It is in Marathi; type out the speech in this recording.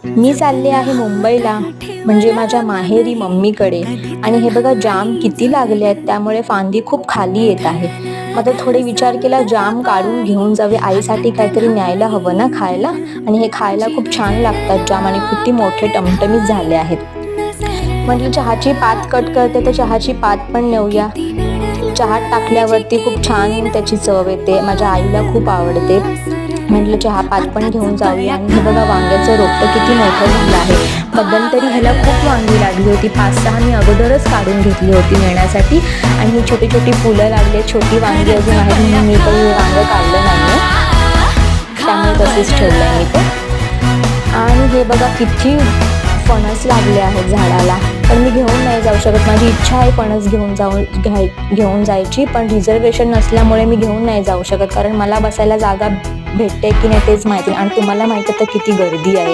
मी चालले आहे मुंबईला, म्हणजे माझ्या माहेरी मम्मीकडे. आणि हे बघा जाम किती लागले आहेत, त्यामुळे फांदी खूप खाली येत आहे. मग आता थोडे विचार केला जाम काढून घेऊन जावे, आईसाठी काहीतरी न्यायला हवं ना खायला. आणि हे खायला खूप छान लागतात जाम आणि किती मोठे टमटमीत झाले आहेत. म्हटलं चहाची पात कट करते तर चहाची पात पण नेऊया. चहात टाकल्यावरती खूप छान त्याची चव येते, माझ्या आईला खूप आवडते. म्हटलं चहा पात पण घेऊन जाऊया. आणि हे बघा वांग्याचं रोपटं किती मोठं झालं आहे. मध्यंतरी ह्याला खूप वांगी लागली होती, 5-6 मी अगोदरच काढून घेतली होती नेण्यासाठी. आणि ही छोटी छोटी फुलं लागली, छोटी वांगी अजून आहेत म्हणून मी काही वांगं काढलं नाही आहे, त्यामुळे तसेच ठेवलं आहे मी ते. आणि हे बघा किती फणस लागले आहेत झाडाला, पण मी घेऊन नाही जाऊ शकत. माझी इच्छा आहे फणस घेऊन जायची, पण रिझर्वेशन नसल्यामुळे मी घेऊन नाही जाऊ शकत, कारण मला बसायला जागा भेटते की नाही तेच माहिती. आणि तुम्हाला माहिती आहे तर किती गर्दी आहे.